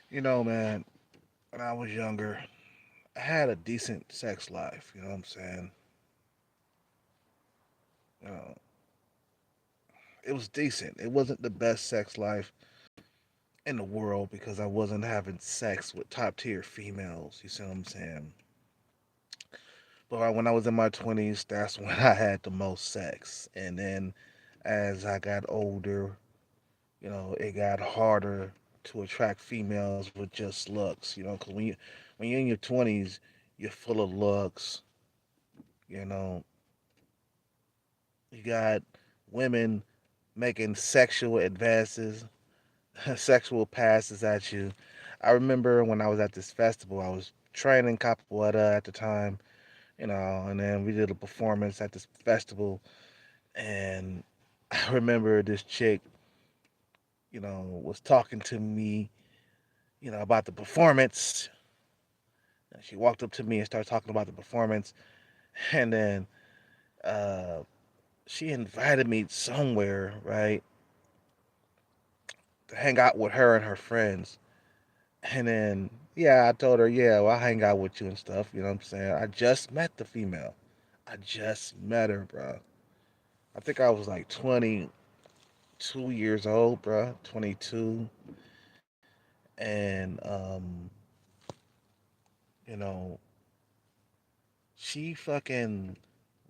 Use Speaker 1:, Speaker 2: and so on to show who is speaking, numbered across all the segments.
Speaker 1: Man, when I was younger, I had a decent sex life. You know what I'm saying? You know, it was decent. It wasn't the best sex life in the world because I wasn't having sex with top tier females. You see what I'm saying? But when I was in my 20s, that's when I had the most sex. And then as I got older, it got harder to attract females with just looks. Because when you're in your 20s, you're full of looks. You know, you got women making sexual advances, sexual passes at you. I remember when I was at this festival, I was training capoeira at the time, and then we did a performance at this festival, and I remember this chick, was talking to me, about the performance. And she walked up to me and started talking about the performance, and then uh, she invited me somewhere, right, to hang out with her and her friends. And then, yeah, I told her, yeah, well, I'll hang out with you and stuff. You know what I'm saying? I just met the female. I just met her, bro. I think I was like 22 years old, bro. 22. And, you know, she fucking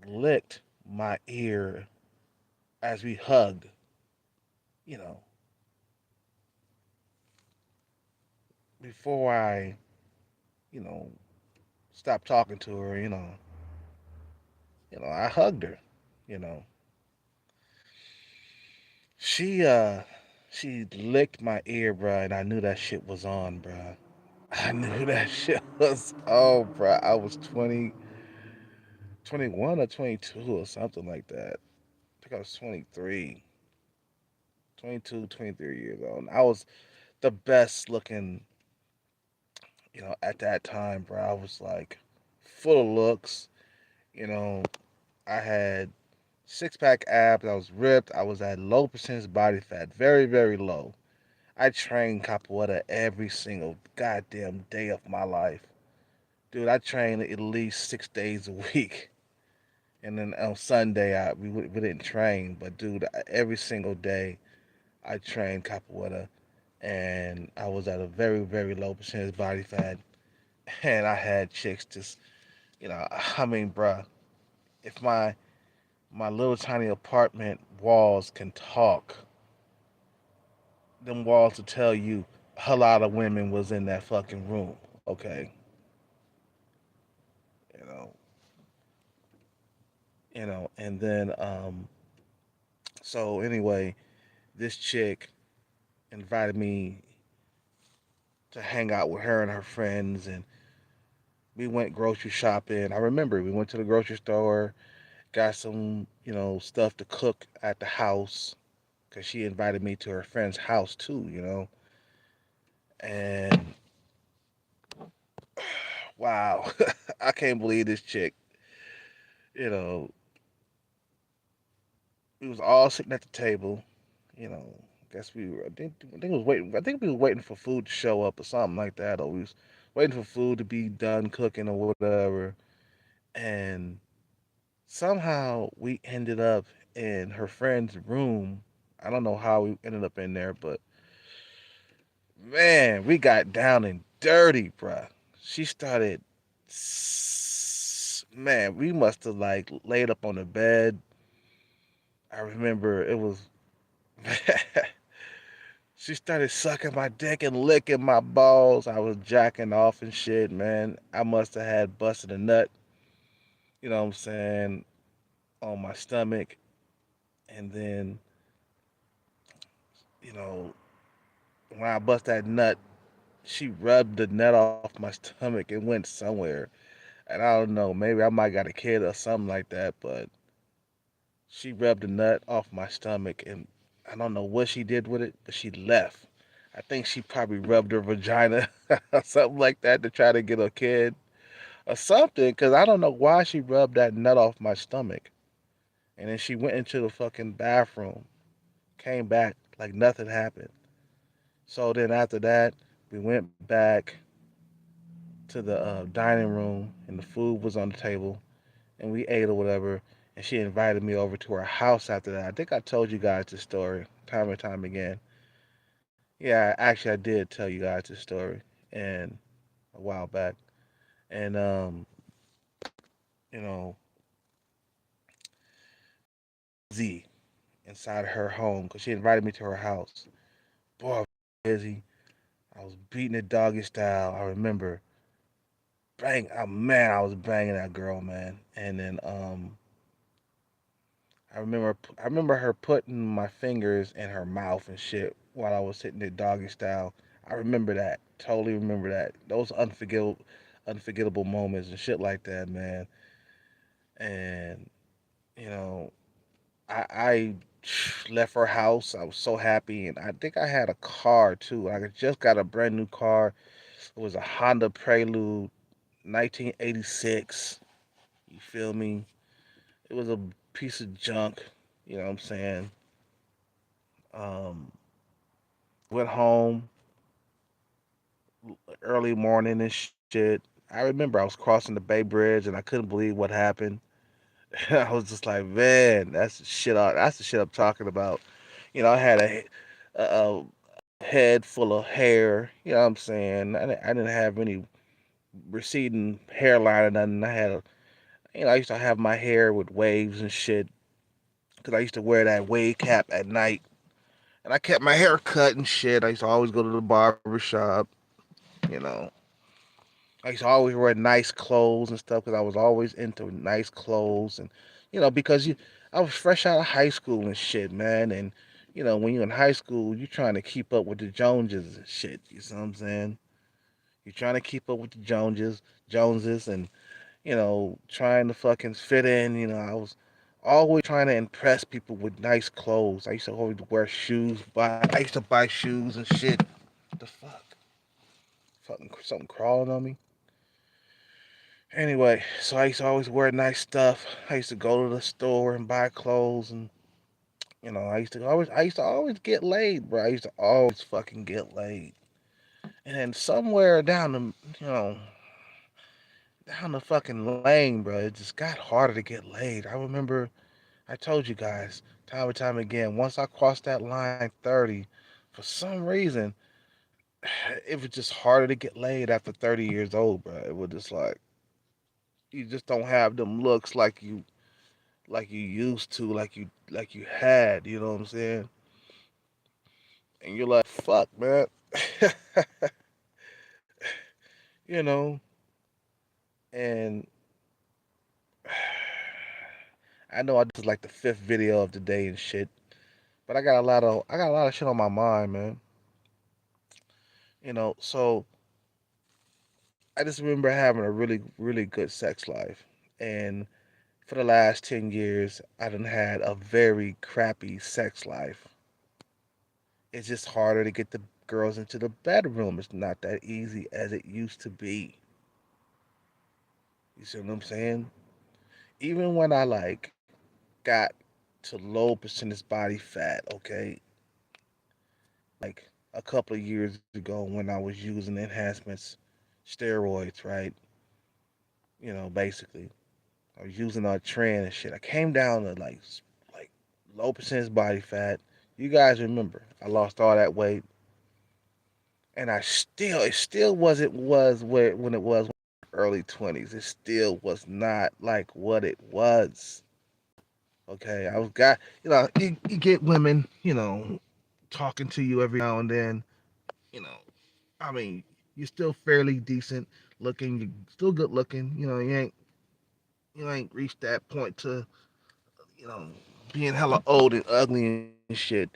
Speaker 1: licked my ear as we hugged, you know, before I, you know, stopped talking to her, I hugged her, you know. She she licked my ear, bruh, and I knew that shit was on, bruh. I knew that shit was on, bruh. I was 21 or 22 or something like that. I think I was 23, 22, 23 years old. And I was the best looking, at that time, bruh. I was like full of looks, you know. I had six pack abs. I was ripped. I was at low percentage body fat, very, very low. I trained capoeira every single goddamn day of my life. Dude, I trained at least 6 days a week. And then on Sunday, we didn't train. But, dude, every single day, I trained capoeira. And I was at a very, very low percentage body fat. And I had chicks just, I mean, bruh, if my little tiny apartment walls can talk, them walls to tell you a lot of women was in that fucking room. Okay, you know, and then so anyway, this chick invited me to hang out with her and her friends, and we went grocery shopping. I remember we went to the grocery store, got some, stuff to cook at the house because she invited me to her friend's house too, and wow, I can't believe this chick, you know, we was all sitting at the table, you know. Guess we were. I think we was waiting. I think we were waiting for food to show up or something like that, or we was waiting for food to be done cooking or whatever. And somehow we ended up in her friend's room. I don't know how we ended up in there, but man, we got down and dirty, bruh. She started. Man, we must have like laid up on the bed. I remember it was. She started sucking my dick and licking my balls. I was jacking off and shit, man. I must have had busted a nut, you know what I'm saying, on my stomach. And then, you know, when I bust that nut, she rubbed the nut off my stomach and went somewhere. And I don't know, maybe I might got a kid or something like that, but she rubbed the nut off my stomach and I don't know what she did with it, but she left. I think she probably rubbed her vagina or something like that to try to get a kid or something because I don't know why she rubbed that nut off my stomach. And then she went into the fucking bathroom, came back like nothing happened. So then after that, We went back to the dining room, and the food was on the table, and we ate or whatever. And she invited me over to her house after that. I think I told you guys this story time and time again. Yeah, actually, I did tell you guys this story, and a while back. And you know, Z inside her home because she invited me to her house. Boy, I was busy. I was beating it doggy style. I remember bang. Oh man, I was banging that girl, man. And then I remember her putting my fingers in her mouth and shit while I was sitting there doggy style. I remember that. Totally remember that. Those unforgettable moments and shit like that, man. And you know, I left her house. I was so happy, and I think I had a car too. I just got a brand new car. It was a Honda Prelude, 1986. You feel me? It was a piece of junk. You know what I'm saying? Um, Went home early morning and shit. I remember I was crossing the Bay Bridge and I couldn't believe what happened. I was just like, man, that's the shit. That's the shit I'm talking about. I had a head full of hair. You know what I'm saying? I didn't have any receding hairline or nothing. I used to have my hair with waves and shit because I used to wear that wave cap at night. And I kept my hair cut and shit. I used to always go to the barber shop. You know, I used to always wear nice clothes and stuff because I was always into nice clothes and because I was fresh out of high school and shit, man. And when you're in high school, you're trying to keep up with the Joneses and shit. You know what I'm saying? You're trying to keep up with the Joneses, and trying to fucking fit in. I was always trying to impress people with nice clothes. I used to always wear shoes. I used to buy shoes and shit. What the fuck? Fucking something crawling on me. Anyway, so I used to always wear nice stuff. I used to go to the store and buy clothes, and I used to always get laid, bro. I used to always fucking get laid. And then somewhere you know, down the fucking lane, bro, it just got harder to get laid. I remember I told you guys time and time again, once I crossed that line 30, for some reason, it was just harder to get laid after 30 years old, bro. It was just like you just don't have them looks like you used to, like you had, you know what I'm saying? And you're like, fuck, man. you know, and I know this is like the fifth video of the day and shit, but I got a lot of shit on my mind, man. So I just remember having a really, really good sex life. And for the last 10 years, I done had a very crappy sex life. It's just harder to get the girls into the bedroom. It's not that easy as it used to be. You see what I'm saying? Even when I got to low percentage body fat, okay, like a couple of years ago when I was using enhancements, steroids, right? Basically, I was using a trend and shit. I came down to like low percentage body fat. You guys remember, I lost all that weight, and it still wasn't was where when it was early 20s. It still was not like what it was. Okay, I was got you get women talking to you every now and then. You know, I mean, you're still fairly decent looking. You're still good looking. You ain't reached that point to you know being hella old and ugly and shit.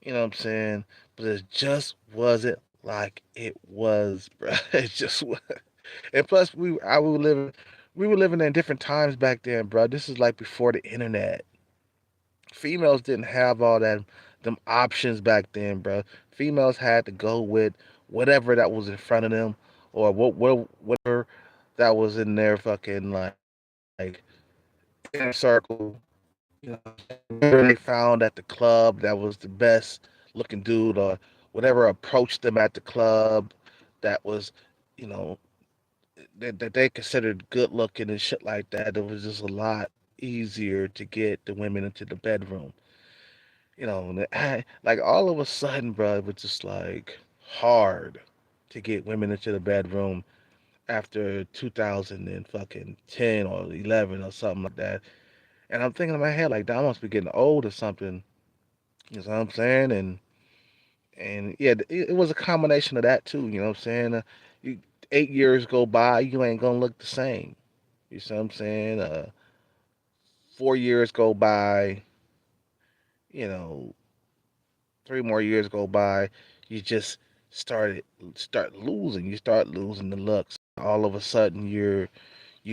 Speaker 1: You know what I'm saying? But it just wasn't like it was, bro. It just was. And plus, we were living in different times back then, bro. This is like before the internet. Females didn't have all them options back then, bro. Females had to go with whatever that was in front of them, or whatever that was in their fucking inner circle. Whatever they found at the club that was the best looking dude, or whatever approached them at the club that was, you know, that they considered good looking and shit like that. It was just a lot easier to get the women into the bedroom. Like all of a sudden, bro, it was just like hard to get women into the bedroom after 2000 and fucking 10 or 11 or something like that. And I'm thinking in my head like, that I must be getting old or something. You know what I'm saying? And yeah, it was a combination of that too. You know what I'm saying? You, 8 years go by, you ain't gonna look the same. You see what I'm saying? 4 years go by, you know, 3 more years go by, you just start losing. You start losing the looks. All of a sudden, you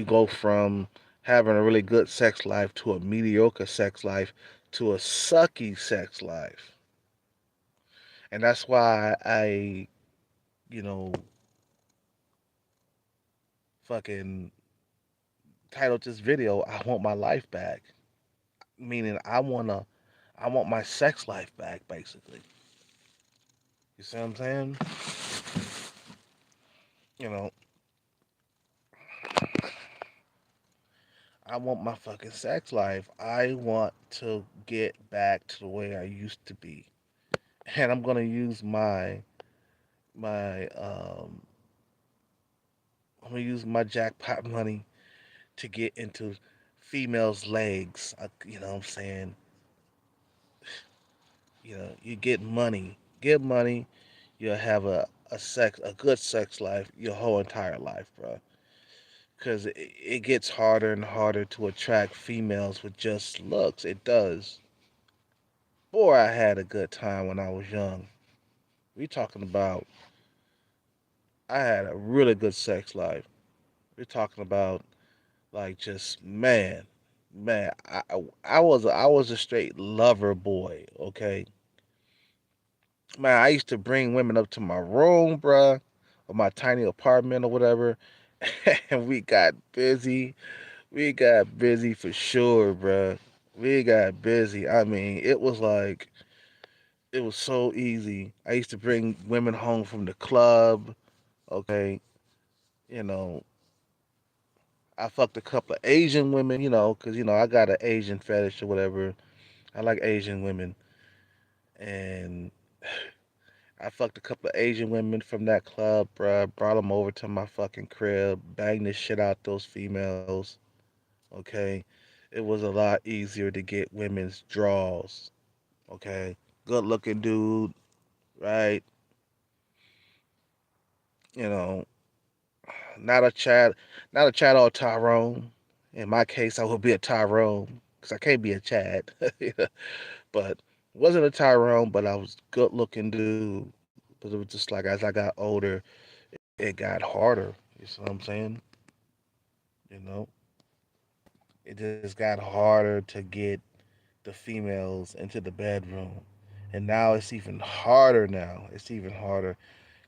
Speaker 1: go from having a really good sex life to a mediocre sex life to a sucky sex life. And that's why you know, fucking titled this video, I want my life back. Meaning I want my sex life back, basically. You see what I'm saying? You know, I want my fucking sex life. I want to get back to the way I used to be. And I'm gonna use my I'm gonna use my jackpot money to get into females' legs. You know what I'm saying? You get money. Get money, you'll have a good sex life your whole entire life, bro. Because it gets harder and harder to attract females with just looks. It does. Boy, I had a good time when I was young. We talking about I had a really good sex life. We're talking about like just man. I was a straight lover boy. Okay, man. I used to bring women up to my room, bruh, or my tiny apartment or whatever, and we got busy. We got busy for sure, bruh. We got busy. I mean, it was so easy. I used to bring women home from the club. Okay, you know, I fucked a couple of Asian women, because I got an Asian fetish or whatever. I like Asian women, and I fucked a couple of Asian women from that club, bruh. Brought them over to my fucking crib, banged the shit out those females. Okay, it was a lot easier to get women's draws. Okay, good looking dude, right? You know, not a Chad, not a Chad or Tyrone. In my case, I would be a Tyrone because I can't be a Chad. But wasn't a Tyrone, but I was good looking dude. But it was just like as I got older, it got harder. You see what I'm saying? You know, it just got harder to get the females into the bedroom. And now it's even harder now. It's even harder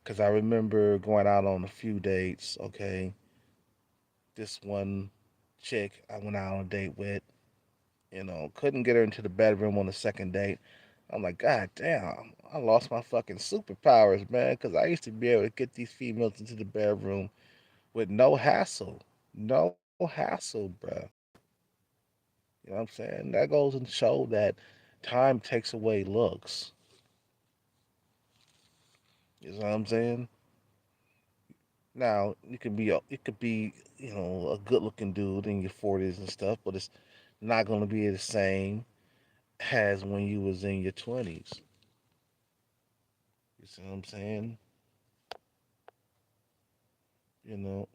Speaker 1: because I remember going out on a few dates. Okay, this one chick I went out on a date with, couldn't get her into the bedroom on the second date. I'm like, God damn, I lost my fucking superpowers, man, because I used to be able to get these females into the bedroom with no hassle. No hassle, bruh. You know what I'm saying? That goes and show that time takes away looks. You know what I'm saying? Now, it could be, a good looking dude in your 40s and stuff, but it's not going to be the same as when you was in your 20s. You see what I'm saying? You know,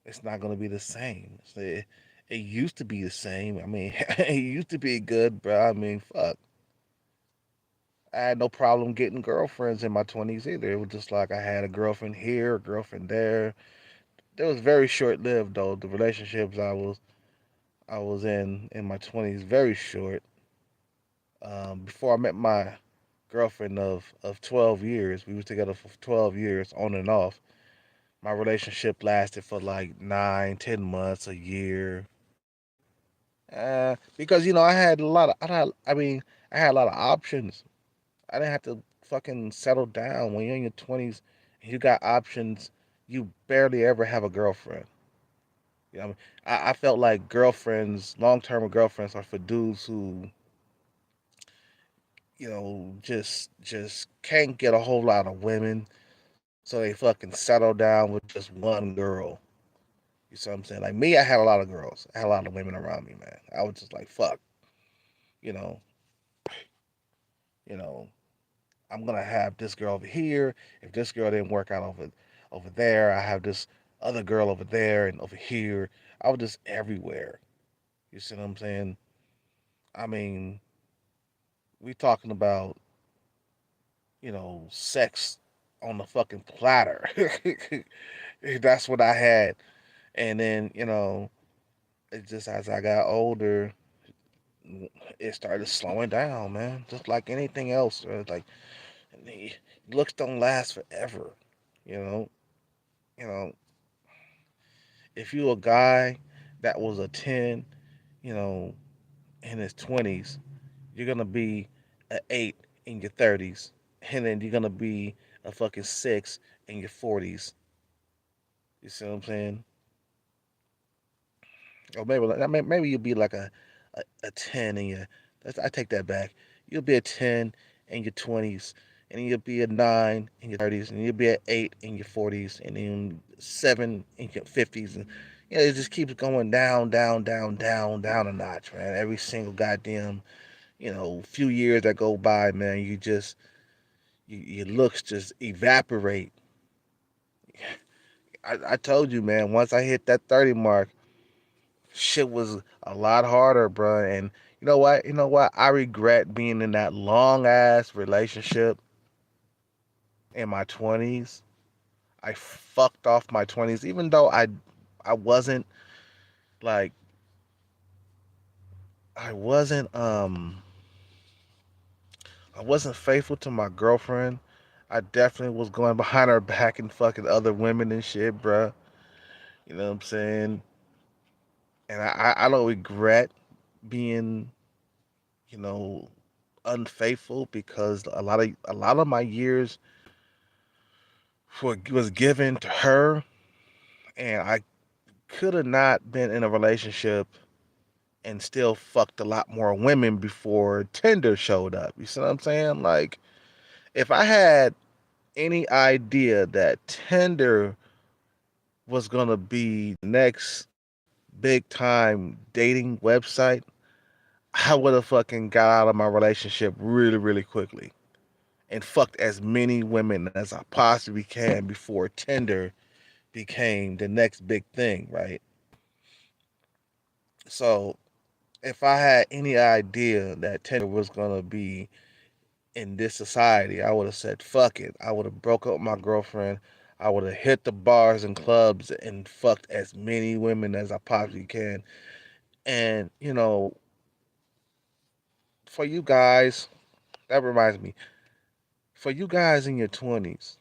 Speaker 1: it's not gonna be the same. It used to be the same. I mean, it used to be good, bro. I mean, fuck. I had no problem getting girlfriends in my 20s either. It was just like I had a girlfriend here, a girlfriend there. It was very short lived though. The relationships I was in my 20s very short. Before I met my girlfriend of 12 years, we was together for 12 years on and off. My relationship lasted for like 9, 10 months, a year. Because I had a lot of, I mean, I had a lot of options. I didn't have to fucking settle down when you're in your 20s and you got options. You barely ever have a girlfriend. You know, what I felt like girlfriends, long term girlfriends, are for dudes who, just can't get a whole lot of women, so they fucking settle down with just one girl. You see what I'm saying? Like me, I had a lot of girls. I had a lot of women around me, man. I was just like, fuck, you know, you know, I'm gonna have this girl over here. If this girl didn't work out over there, I have this other girl over there and over here. I was just everywhere. You see what I'm saying? I mean, we talking about, sex on the fucking platter. That's what I had. And then, it just as I got older, it started slowing down, man. Just like anything else. Like looks don't last forever. You know, you know, if you a guy that was a 10, you know, in his 20s, you're gonna be a 8 in your 30s, and then you're gonna be a fucking 6 in your 40s. You see what I'm saying? Or maybe you'll be like a 10 in your. I take that back. You'll be a 10 in your 20s, and then you'll be a 9 in your 30s, and you'll be an 8 in your 40s, and then 7 in your 50s, and it just keeps going down, down, down, down, down a notch, man. Every single goddamn few years that go by, man, your looks just evaporate. I told you, man. Once I hit that 30 mark, shit was a lot harder, bro. And you know what? You know what? I regret being in that long ass relationship in my 20s. I fucked off my 20s, even though I wasn't like I wasn't I wasn't faithful to my girlfriend. I definitely was going behind her back and fucking other women and shit, bro. You know what I'm saying? And I don't regret being, you know, unfaithful because a lot of my years was given to her, and I could have not been in a relationship and still fucked a lot more women before Tinder showed up. You see what I'm saying? Like, if I had any idea that Tinder was gonna be the next big time dating website, I would have fucking got out of my relationship really, really quickly and fucked as many women as I possibly can before Tinder became the next big thing, right? So if I had any idea that Tinder was gonna be in this society, I would have said fuck it. I would have broke up with my girlfriend. I would have hit the bars and clubs and fucked as many women as I possibly can. And for you guys, that reminds me, for you guys in your 20s,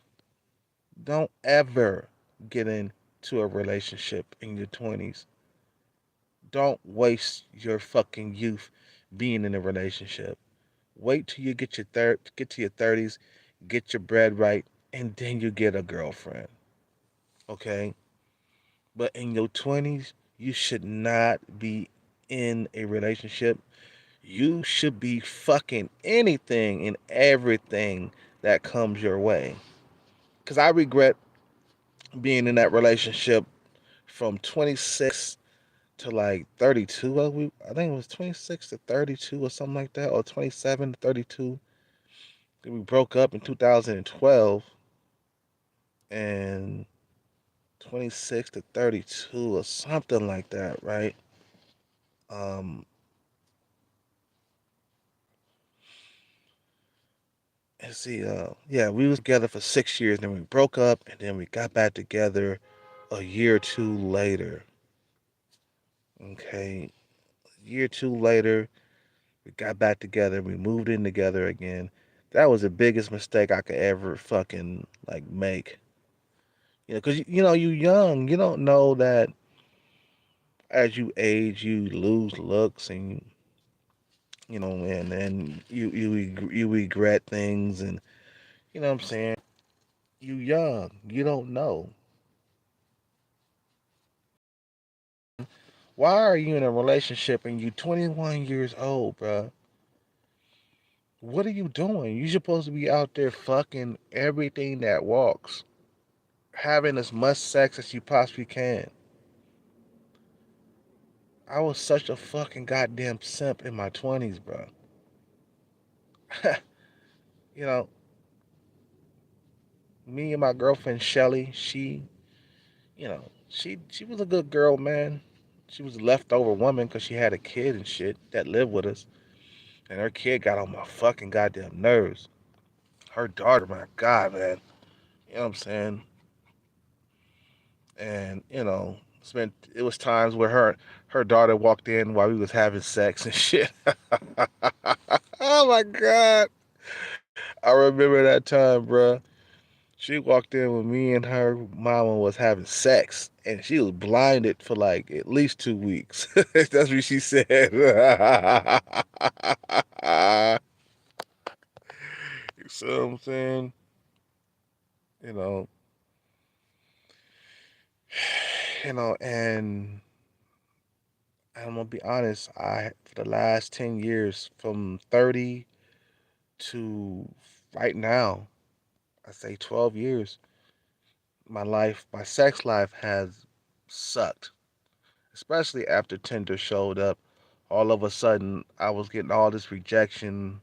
Speaker 1: don't ever get into a relationship in your 20s. Don't waste your fucking youth being in a relationship. Wait till you get to your 30s, get your bread right, and then you get a girlfriend. Okay? But in your 20s, you should not be in a relationship. You should be fucking anything and everything that comes your way. Cuz I regret being in that relationship from 26 to like 32. I think it was 26 to 32 or something like that, or 27 to 32. Then we broke up in 2012, and 26 to 32 or something like that, right? Um, let's see. Yeah, we was together for 6 years, then we broke up, and then we got back together a year or two later. Okay, a year or two later, we got back together. We moved in together again. That was the biggest mistake I could ever fucking like make. Because you young, you don't know that as you age, you lose looks, and And then you regret things, and you know what I'm saying. You young, you don't know. Why are you in a relationship and you 21 years old, bro? What are you doing? You're supposed to be out there fucking everything that walks, having as much sex as you possibly can. I was such a fucking goddamn simp in my 20s, bro. you know, Me and my girlfriend Shelly, she was a good girl, man. She was a leftover woman because she had a kid and shit that lived with us, and her kid got on my fucking goddamn nerves. Her daughter, my God, man. You know what I'm saying? And it was times where her daughter walked in while we was having sex and shit. Oh my God, I remember that time, bro. She walked in when me and her mama was having sex, and she was blinded for like at least 2 weeks. That's what she said. You see what I'm saying? You know, and I'm gonna be honest. For the last 10 years, from 30 to right now, I say 12 years, my sex life has sucked. Especially after Tinder showed up. All of a sudden, I was getting all this rejection.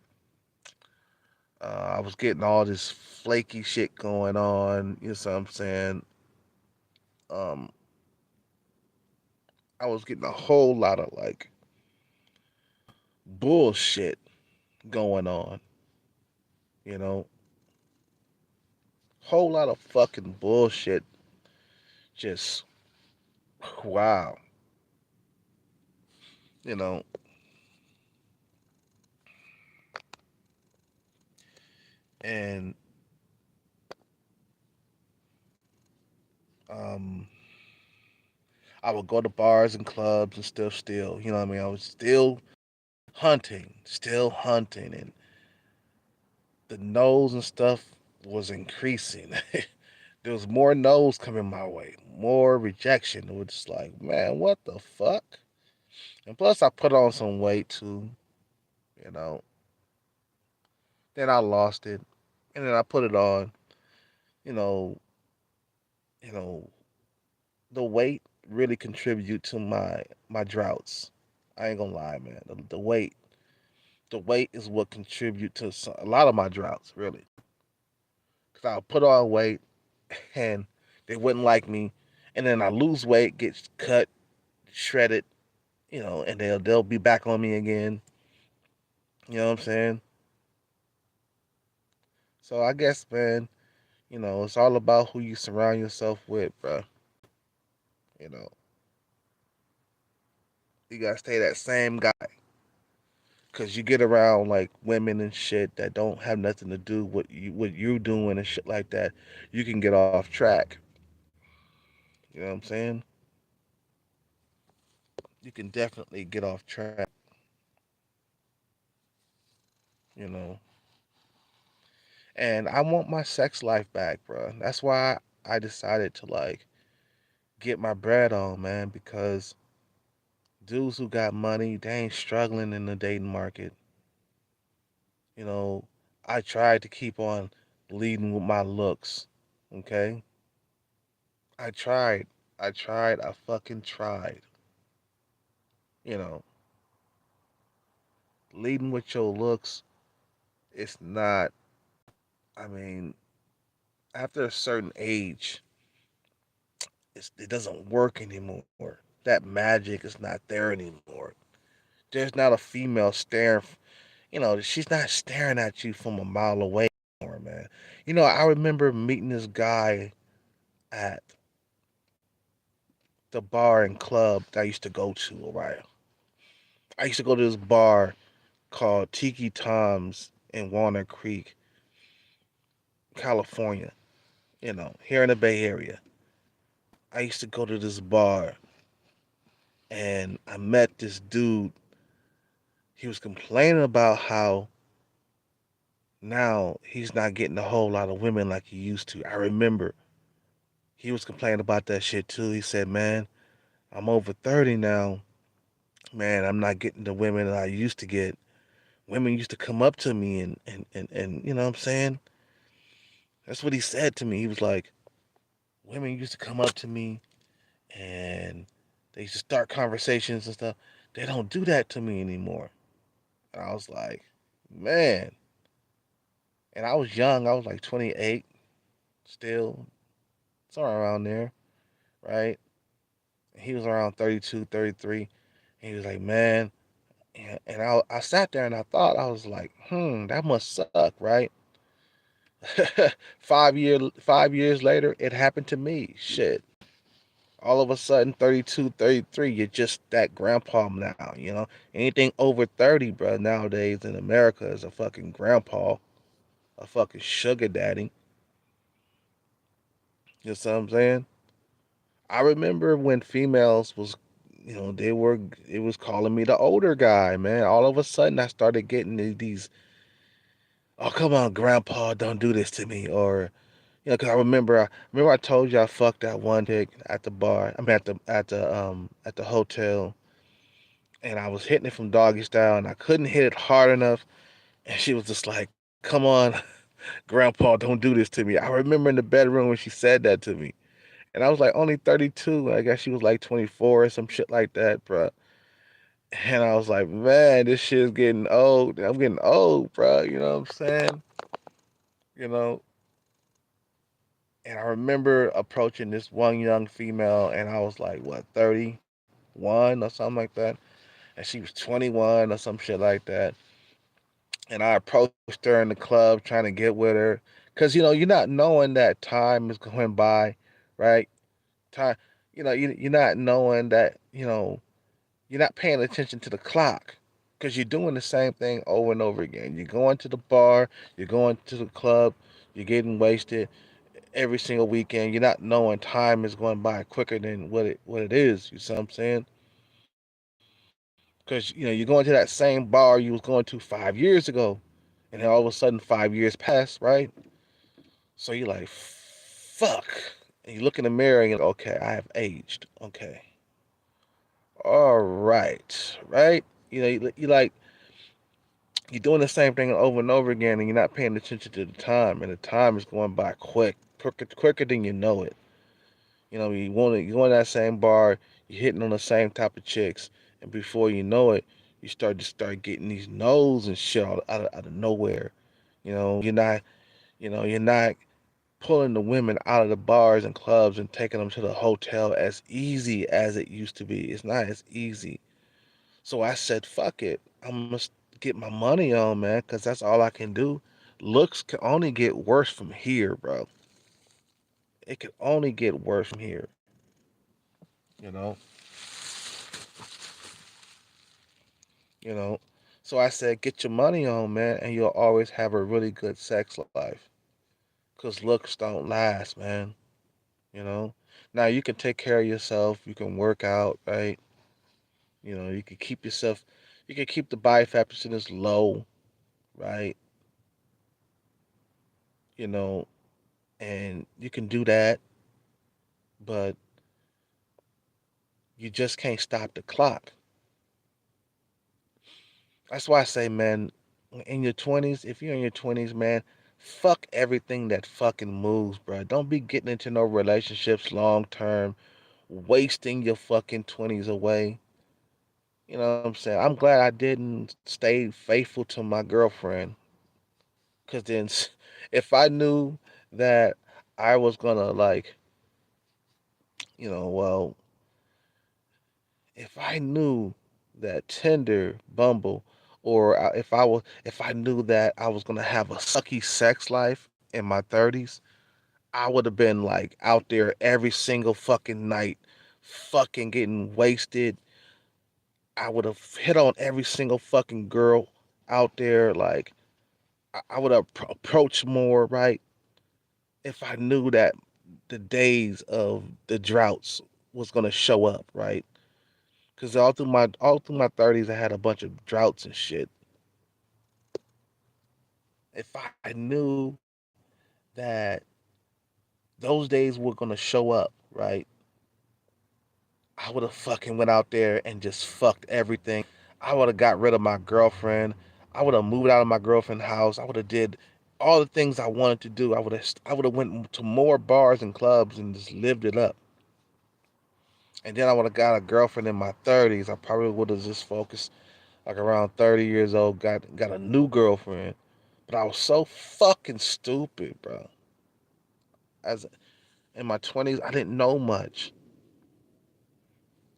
Speaker 1: I was getting all this flaky shit going on. You know what I'm saying? Um, I was getting a whole lot of like bullshit going on. You know, whole lot of fucking bullshit. Just wow. You know, and um, I would go to bars and clubs and stuff. Still, you know what I mean? I was still hunting, and the no's and stuff was increasing. There was more no's coming my way, more rejection. It was just like, man, what the fuck? And plus, I put on some weight too, you know. Then I lost it, and then I put it on. You know, you know, the weight really contributed to my droughts. I ain't gonna lie, man. The weight is what contribute to a lot of my droughts, really. Cause I'll put on weight, and they wouldn't like me, and then I lose weight, get cut, shredded, and they'll be back on me again. You know what I'm saying? So I guess, man, it's all about who you surround yourself with, bro. You know, you gotta stay that same guy, cause you get around like women and shit that don't have nothing to do with what you're doing and shit like that. You can get off track. You know what I'm saying? You can definitely get off track. You know, and I want my sex life back, bro. That's why I decided to like get my bread on, man, because dudes who got money, they ain't struggling in the dating market. You know, I tried to keep on leading with my looks. Okay? I tried. I fucking tried. You know, leading with your looks, it's not, I mean, after a certain age, it doesn't work anymore. That magic is not there anymore. There's not a female staring, she's not staring at you from a mile away anymore, man. I remember meeting this guy at the bar and club that I used to go to, all right? I used to go to this bar called Tiki Tom's in Walnut Creek, California, here in the Bay Area. I used to go to this bar and I met this dude he was complaining about how now he's not getting a whole lot of women like he used to. I remember he was complaining about that shit too. He said, "Man, I'm over 30 now. Man, I'm not getting the women that I used to get. Women used to come up to me and you know what I'm saying? That's what he said to me. He was like, women used to come up to me and they used to start conversations and stuff. They don't do that to me anymore." And I was like, man. And I was young. I was like 28 still, somewhere around there, right? And he was around 32, 33. And he was like, man. And I sat there and I thought, I was like, that must suck, right? 5 years later, it happened to me. Shit. All of a sudden, 32, 33, you're just that grandpa now, you know? Anything over 30, bro, nowadays in America is a fucking grandpa, a fucking sugar daddy. You know what I'm saying? I remember when females was, it was calling me the older guy, man. All of a sudden, I started getting these, oh, come on, grandpa, don't do this to me. Or, because I remember I told you I fucked that one chick at the bar. I mean, at the hotel, and I was hitting it from doggy style, and I couldn't hit it hard enough. And she was just like, "Come on, grandpa, don't do this to me." I remember in the bedroom when she said that to me. And I was like only 32. I guess she was like 24 or some shit like that, bro. And I was like, man, this shit is getting old. I'm getting old, bro. You know what I'm saying? You know. And I remember approaching this one young female, and I was like, what, 31 or something like that, and she was 21 or some shit like that. And I approached her in the club trying to get with her, cause you're not knowing that time is going by, right? Time, you're not knowing that you're not paying attention to the clock because you're doing the same thing over and over again. You're going to the bar, you're going to the club, you're getting wasted every single weekend. You're not knowing time is going by quicker than what it is. You see what I'm saying? Because you're going to that same bar you was going to 5 years ago, and then all of a sudden 5 years pass, right? So you're like, fuck. And you look in the mirror and you're like, okay, I have aged. Okay. All right. Right? You like you're doing the same thing over and over again, and you're not paying attention to the time, and the time is going by quicker than you know it. You go in that same bar, you're hitting on the same type of chicks, and before you know it, you start getting these no's and shit out of nowhere. You're not pulling the women out of the bars and clubs and taking them to the hotel as easy as it used to be. It's not as easy. So I said, fuck it. I'm gonna get my money on, man, because that's all I can do. Looks can only get worse from here, bro. It can only get worse from here, you know? You know? So I said, get your money on, man, and you'll always have a really good sex life. Because looks don't last, man. You know? Now, you can take care of yourself. You can work out, right? You can keep yourself, you can keep the body fat percentage low, right? You know, and you can do that, but you just can't stop the clock. That's why I say, man, in your 20s, if you're in your 20s, man, fuck everything that fucking moves, bro. Don't be getting into no relationships long term, wasting your fucking 20s away. You know what I'm saying? I'm glad I didn't stay faithful to my girlfriend. Because then, if I knew that I was gonna, like, well, if I knew that Tinder, Bumble, or if I knew that I was gonna have a sucky sex life in my 30s, I would have been like out there every single fucking night, fucking getting wasted. I would have hit on every single fucking girl out there. Like I would have approached more, right? If I knew that the days of the droughts was gonna show up, right? Cause all through my 30s, I had a bunch of droughts and shit. If I knew that those days were gonna show up, right, I would have fucking went out there and just fucked everything. I would have got rid of my girlfriend. I would have moved out of my girlfriend's house. I would have did all the things I wanted to do. I would have went to more bars and clubs and just lived it up. And then I would have got a girlfriend in my 30s. I probably would have just focused like around 30 years old, got a new girlfriend. But I was so fucking stupid, bro. As in my 20s, I didn't know much.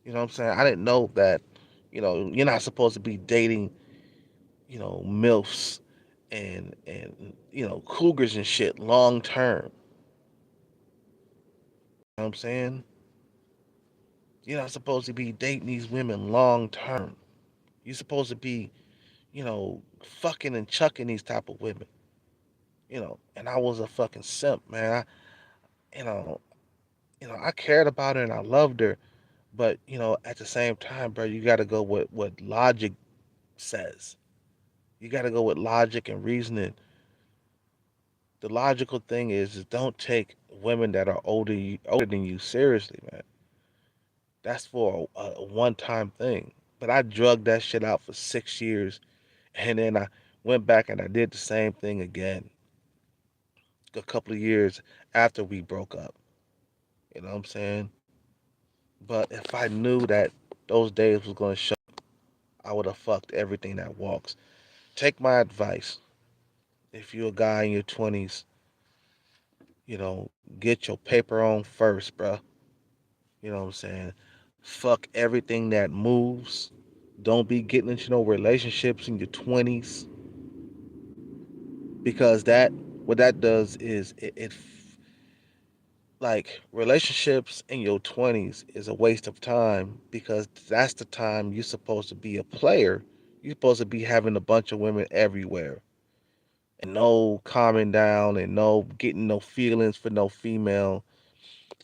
Speaker 1: You know what I'm saying? I didn't know that, you're not supposed to be dating, MILFs and cougars and shit long term. You know what I'm saying? You're not supposed to be dating these women long term. You're supposed to be, fucking and chucking these type of women. And I was a fucking simp, man. You know, I cared about her and I loved her, but at the same time, bro, you got to go with what logic says. You got to go with logic and reasoning. The logical thing is don't take women that are older than you seriously, man. That's for a one-time thing. But I drugged that shit out for 6 years, and then I went back and I did the same thing again a couple of years after we broke up. You know what I'm saying? But if I knew that those days was gonna show, I would have fucked everything that walks. Take my advice. If you're a guy in your 20s, get your paper on first, bruh. You know what I'm saying? Fuck everything that moves. Don't be getting into no relationships in your 20s because what that does is like relationships in your 20s is a waste of time because that's the time you're supposed to be a player. You're supposed to be having a bunch of women everywhere and no calming down and no getting no feelings for no female.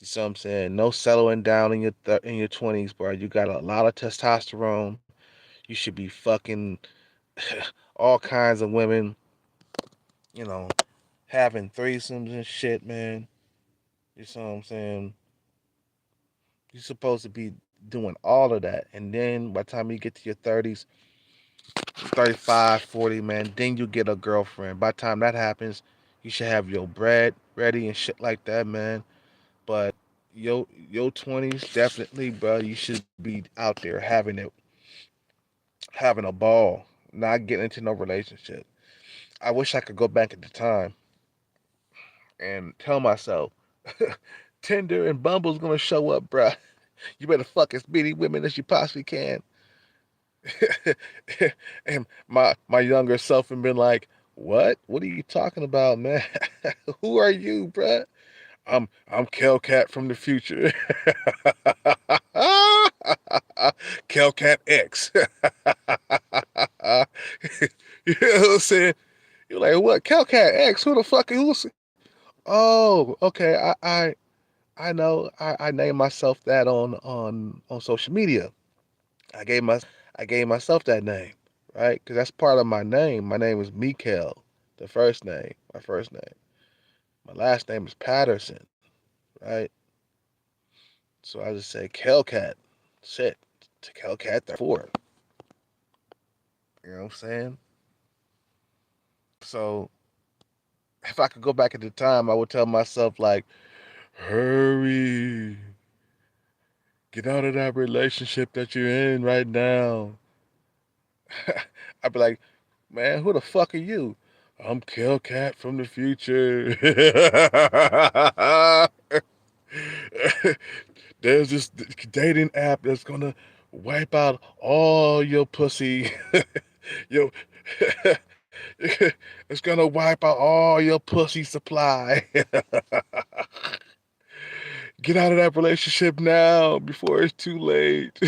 Speaker 1: You see what I'm saying? No settling down in your 20s, bro. You got a lot of testosterone. You should be fucking all kinds of women, you know, having threesomes and shit, man. You see what I'm saying? You're supposed to be doing all of that. And then by the time you get to your 30s, 35, 40, man, then you get a girlfriend. By the time that happens, you should have your bread ready and shit like that, man. But your 20s, definitely, bro, you should be out there having a ball, not getting into no relationship. I wish I could go back at the time and tell myself, Tinder and Bumble's gonna show up, bruh. You better fuck as many women as you possibly can. And my younger self and been like, what? What are you talking about, man? Who are you, bruh? I'm Kelcat from the future. Kelcat X. You know what I'm saying? You're like, what? Kelcat X? Who the fuck is? Oh, okay. I know. I named myself that on social media. I gave my I gave myself that name, right? Because that's part of my name. My name is Mikael, the first name, my first name. My last name is Patterson, right? So I just say Kelcat. Shit, to Kelcat 34. You know what I'm saying? So if I could go back at the time, I would tell myself like, hurry, get out of that relationship that you're in right now. I'd be like, man, who the fuck are you? I'm Kelcat from the future. There's this dating app that's gonna wipe out all your pussy. Yo, it's gonna wipe out all your pussy supply. Get out of that relationship now before it's too late.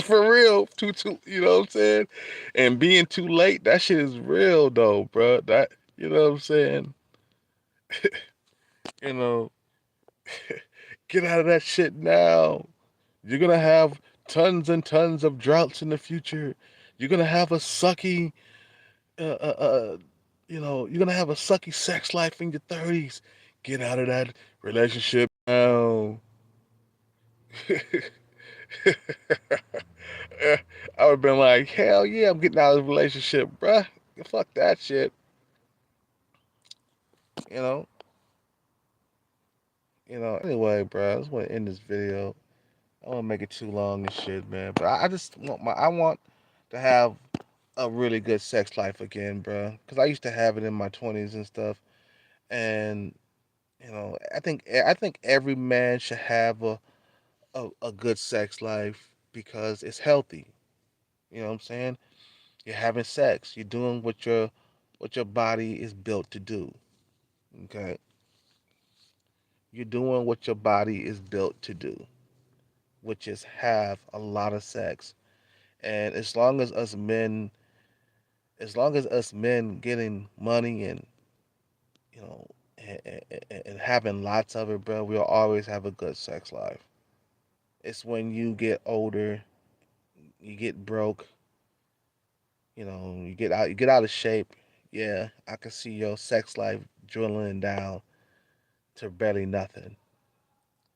Speaker 1: For real, too. You know what I'm saying? And being too late, that shit is real though, bro. That you know what I'm saying? You know, get out of that shit now. You're gonna have tons and tons of droughts in the future. You're gonna have a sucky, uh, uh, uh, you're gonna have a sucky sex life in your 30s. Get out of that relationship now. I would have been like, hell yeah, I'm getting out of the relationship, bruh. Fuck that shit. You know, Anyway, bruh, I just want to end this video. I don't want to make it too long and shit, man. But I just I want to have a really good sex life again, bruh. Because I used to have it in my 20s and stuff. And I think every man should have a good sex life because it's healthy. You know what I'm saying? You're having sex. You're doing what your body is built to do. Okay? You're doing what your body is built to do, which is have a lot of sex. And as long as us men getting money and you know and having lots of it, bro, we'll always have a good sex life. It's when you get older, you get broke, you get out of shape. Yeah, I can see your sex life dwindling down to barely nothing.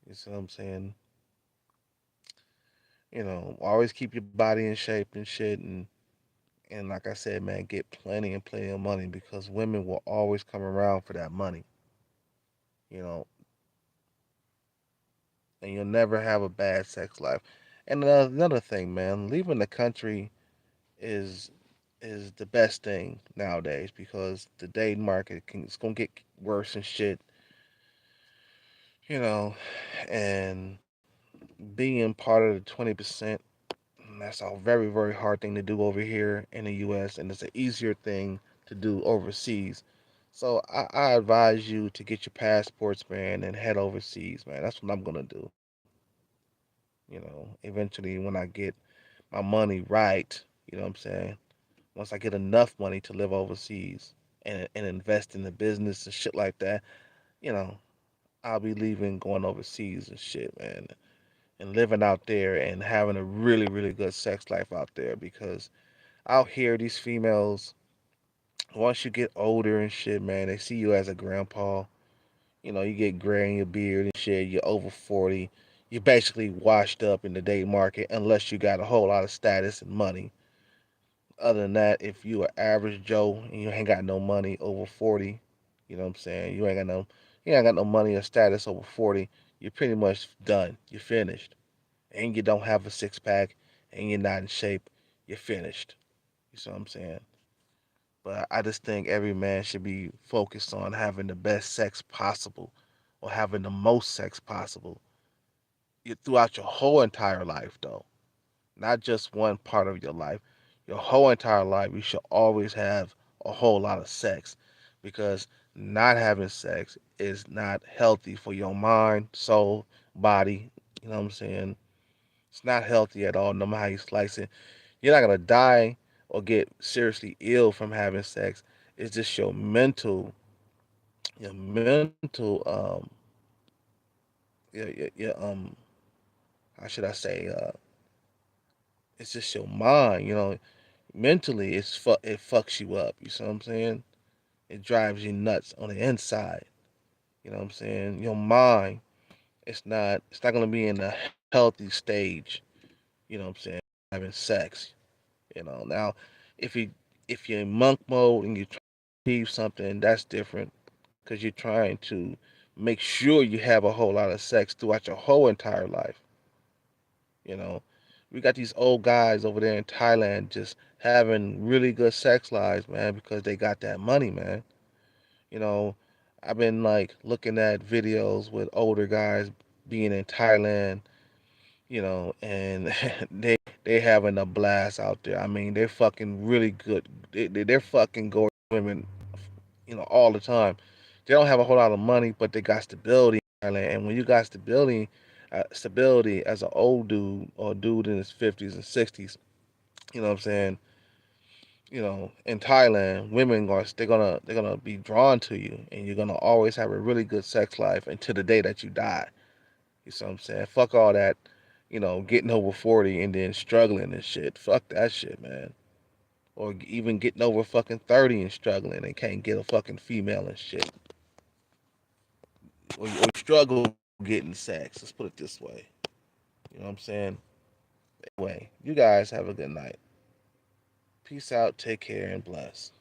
Speaker 1: You see what I'm saying? Always keep your body in shape and shit, and like I said, man, get plenty and plenty of money because women will always come around for that money. You know, and you'll never have a bad sex life. And another thing, man, leaving the country is is the best thing nowadays because the dating market it's gonna get worse and shit, you know, and being part of the 20%, that's a very, very hard thing to do over here in the US, and it's an easier thing to do overseas. So I advise you to get your passports, man, and head overseas, man. That's what I'm gonna do. Eventually when I get my money right, you know what I'm saying? Once I get enough money to live overseas and invest in the business and shit like that, you know, I'll be leaving, going overseas and shit, man, and living out there and having a really, really good sex life out there because out here, these females, once you get older and shit, man, they see you as a grandpa. You get gray in your beard and shit. You're over 40. You're basically washed up in the date market unless you got a whole lot of status and money. Other than that, if you are average Joe and you ain't got no money over 40, you know what I'm saying? You ain't got no money or status over 40. You're pretty much done. You're finished. And you don't have a six pack and you're not in shape. You're finished. You see what I'm saying? But I just think every man should be focused on having the best sex possible or having the most sex possible throughout your whole entire life, though. Not just one part of your life. Your whole entire life, you should always have a whole lot of sex because not having sex is not healthy for your mind, soul, body. You know what I'm saying? It's not healthy at all, no matter how you slice it. You're not gonna die or get seriously ill from having sex. It's just your mental, your how should I say, it's just your mind. Mentally, it fucks you up. You see what I'm saying? It drives you nuts on the inside. You know what I'm saying? Your mind, it's not gonna be in a healthy stage. You know what I'm saying? Having sex. Now, if you if you're in monk mode and you're trying to achieve something, that's different because you're trying to make sure you have a whole lot of sex throughout your whole entire life. You know, we got these old guys over there in Thailand just having really good sex lives, man, because they got that money, man. You know, I've been like looking at videos with older guys being in Thailand, and they having a blast out there. I mean, they're fucking really good. They're fucking gorgeous women, all the time. They don't have a whole lot of money, but they got stability in Thailand. And when you got stability as an old dude or a dude in his 50s and 60s, you know what I'm saying? In Thailand, women are they're gonna be drawn to you, and you're gonna always have a really good sex life until the day that you die. You see what I'm saying? Fuck all that. getting over 40 and then struggling and shit. Fuck that shit, man. Or even getting over fucking 30 and struggling and can't get a fucking female and shit. Or you struggle getting sex. Let's put it this way. You know what I'm saying? Anyway, you guys have a good night. Peace out, take care, and bless.